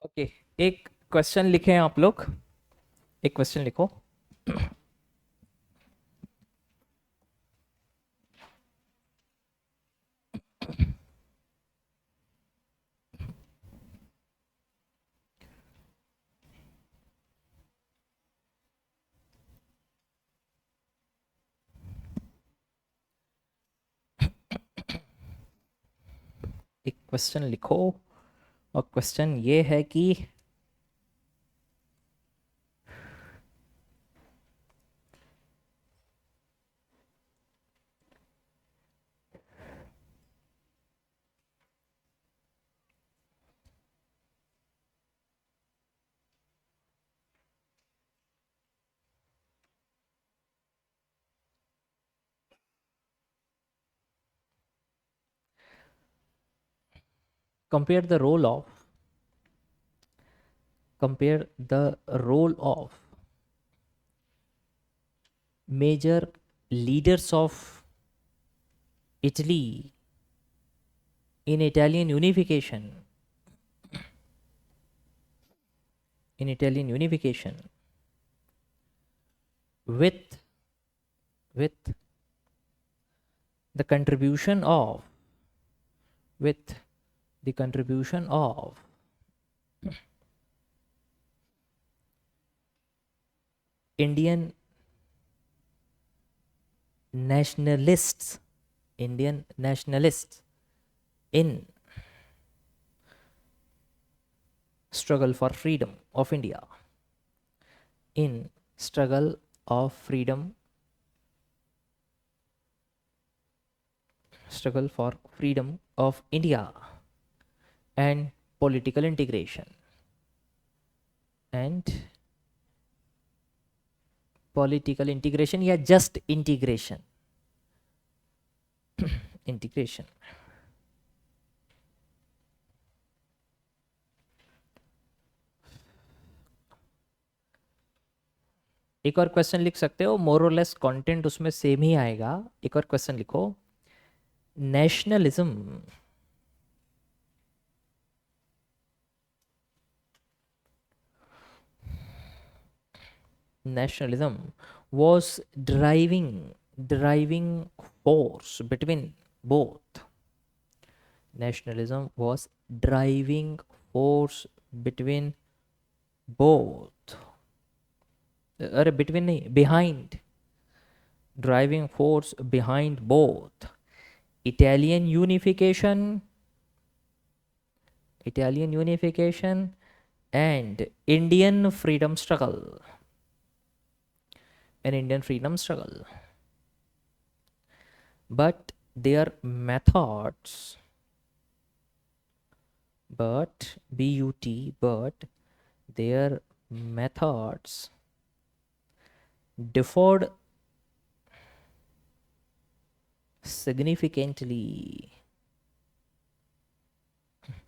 Okay, एक question लिखे हैं आप लोग। एक क्वेश्चन लिखो। एक क्वेश्चन लिखो और क्वेश्चन ये है कि compare the role of compare the role of major leaders of Italy in Italian unification with with the contribution of with the contribution of Indian nationalists in struggle for freedom of India, in struggle of freedom, struggle for freedom of India, and political integration and political integration या just integration. एक और question लिख सकते हो, मोर और less content उसमें same ही आएगा। एक और क्वेश्चन लिखो, nationalism nationalism was driving force between both. Nationalism was driving force between both. अरे between नहीं, behind. Driving force behind both Italian unification and Indian freedom struggle. But their methods, but their methods differed significantly.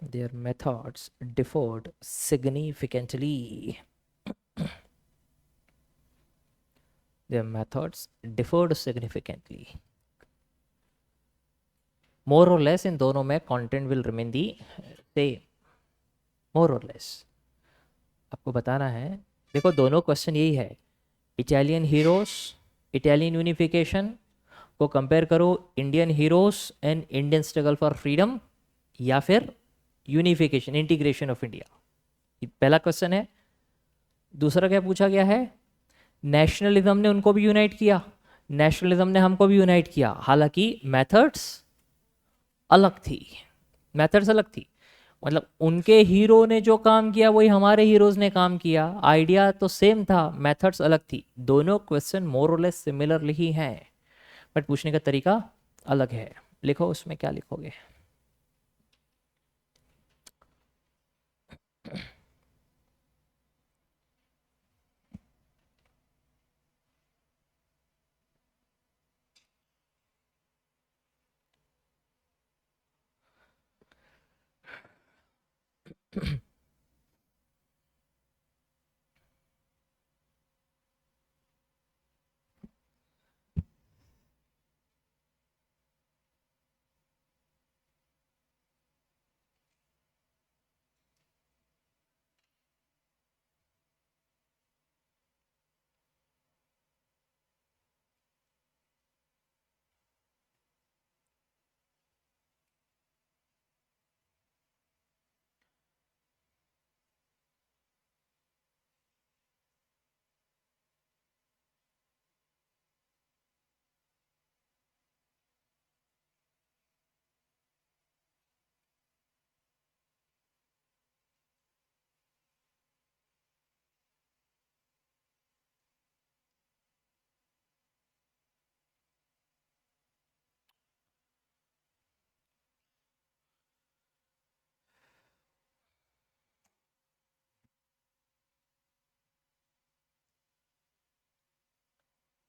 Their methods differed significantly. Their methods differed significantly. More or less इन दोनों में content will remain the same. More or less आपको बताना है। देखो दोनों question यही है, Italian heroes, Italian unification को कंपेयर करो Indian heroes and Indian struggle for freedom, या फिर यूनिफिकेशन इंटीग्रेशन ऑफ इंडिया। पहला क्वेश्चन है। दूसरा क्या पूछा गया है, नेशनलिज्म ने उनको भी यूनाइट किया, नेशनलिज्म ने हमको भी यूनाइट किया, हालांकि मेथड्स अलग थी। मेथड्स अलग थी, मतलब उनके हीरो ने जो काम किया वही हमारे हीरोज ने काम किया, आइडिया तो सेम था, मेथड्स अलग थी। दोनों क्वेश्चन मोर और लेस सिमिलरली ही हैं, बट पूछने का तरीका अलग है। लिखो उसमें क्या लिखोगे।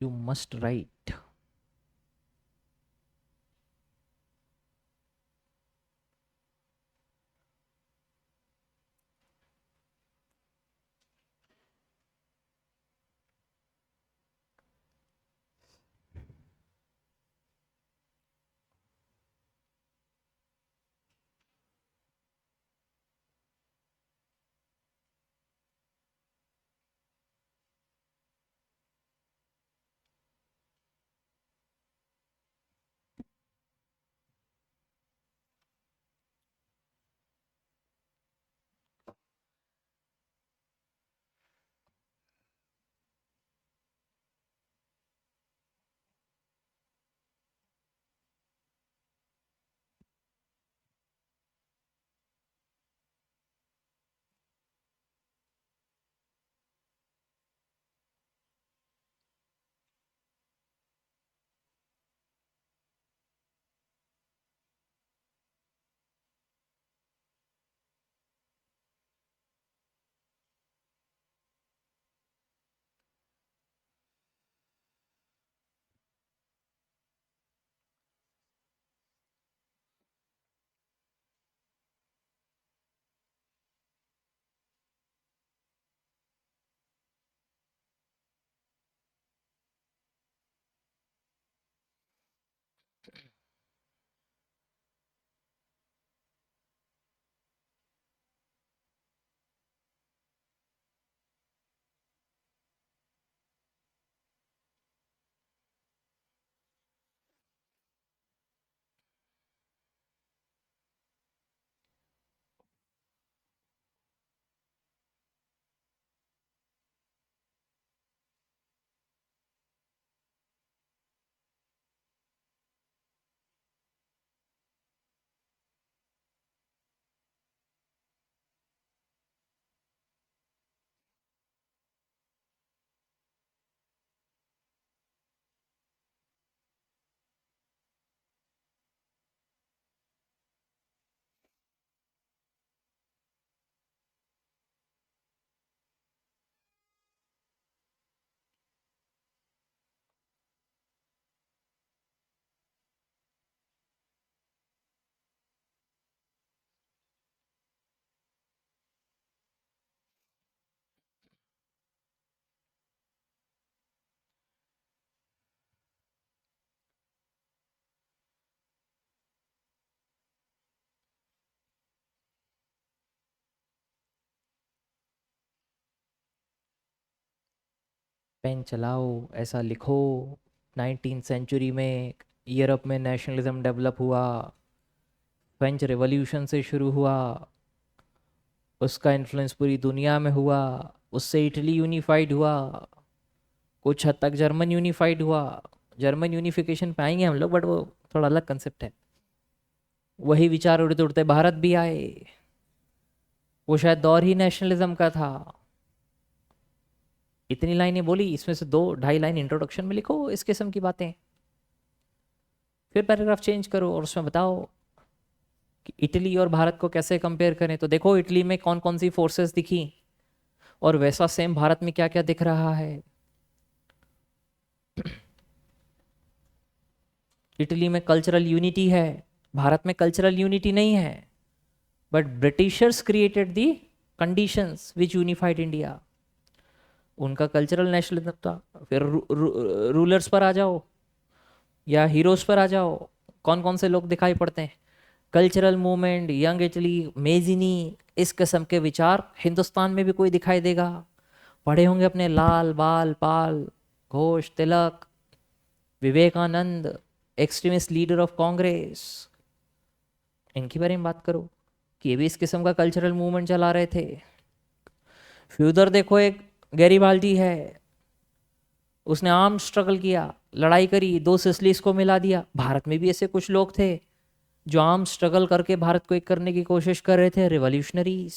You must write. पेन चलाओ, ऐसा लिखो। 19th सेंचुरी में यूरोप में नेशनलिज्म डेवलप हुआ, फ्रेंच रिवॉल्यूशन से शुरू हुआ, उसका इन्फ्लुएंस पूरी दुनिया में हुआ, उससे इटली यूनिफाइड हुआ, कुछ हद तक जर्मन यूनिफाइड हुआ। जर्मन यूनिफिकेशन पे आएंगे हम लोग, बट वो थोड़ा अलग कंसेप्ट है। वही विचार उड़ते उड़ते भारत भी आए, वो शायद दौर ही नेशनलिज्म का था। इतनी लाइनें बोली, इसमें से 2-2.5 लाइन इंट्रोडक्शन में लिखो इस किस्म की बातें, फिर पैराग्राफ चेंज करो और उसमें बताओ कि इटली और भारत को कैसे कंपेयर करें। तो देखो इटली में कौन कौन सी फोर्सेस दिखी, और वैसा सेम भारत में क्या क्या दिख रहा है। इटली में कल्चरल यूनिटी है, भारत में कल्चरल यूनिटी नहीं है, but Britishers created the conditions which unified India. उनका कल्चरल नेशनलिज्म था। फिर रूलर्स पर आ जाओ या हीरोज पर आ जाओ, कौन कौन से लोग दिखाई पड़ते हैं। Cultural movement, young Italy, Mazzini, इस किस्म के विचार हिंदुस्तान में भी कोई दिखाई देगा। पढ़े होंगे अपने Lal Bal Pal, Ghosh, Tilak, Vivekananda, extremist leader of Congress, इनके बारे में बात करो कि ये भी इस किस्म का कल्चरल मूवमेंट चला रहे थे। फिर उधर देखो एक गैरीबाल्डी है, उसने आर्म स्ट्रगल किया, लड़ाई करी, 2 सिसलीस को मिला दिया। भारत में भी ऐसे कुछ लोग थे जो आर्म स्ट्रगल करके भारत को एक करने की कोशिश कर रहे थे, रिवॉल्यूशनरीज।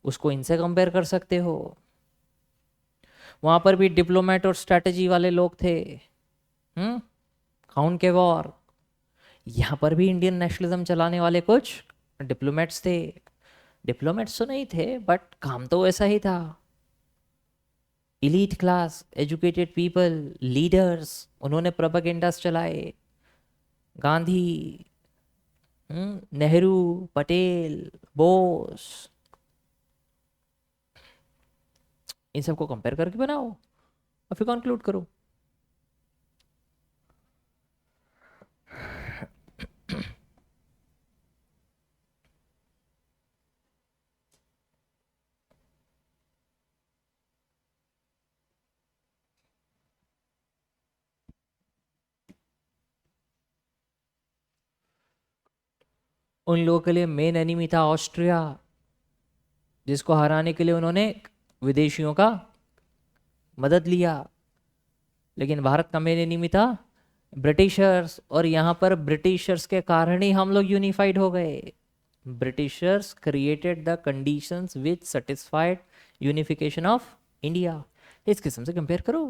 उसको इनसे कंपेयर कर सकते हो। वहां पर भी डिप्लोमेट और स्ट्रेटजी वाले लोग थे, काउंट के वॉर। यहाँ पर भी इंडियन नेशनलिज्म चलाने वाले कुछ डिप्लोमेट्स थे। डिप्लोमेट्स तो नहीं थे, बट काम तो वैसा ही था। Elite class, educated people, leaders, उन्होंने प्रोपेगेंडास चलाए, गांधी, नेहरू, पटेल, बोस, इन सबको कंपेयर करके बनाओ और फिर कंक्लूड करो। उन लोगों के लिए मेन एनिमी था ऑस्ट्रिया, जिसको हराने के लिए उन्होंने विदेशियों का मदद लिया। लेकिन भारत का मेन एनिमी था ब्रिटिशर्स, और यहाँ पर ब्रिटिशर्स के कारण ही हम लोग यूनिफाइड हो गए। Britishers created the conditions which satisfied unification of India. इस किस्म से कंपेयर करो।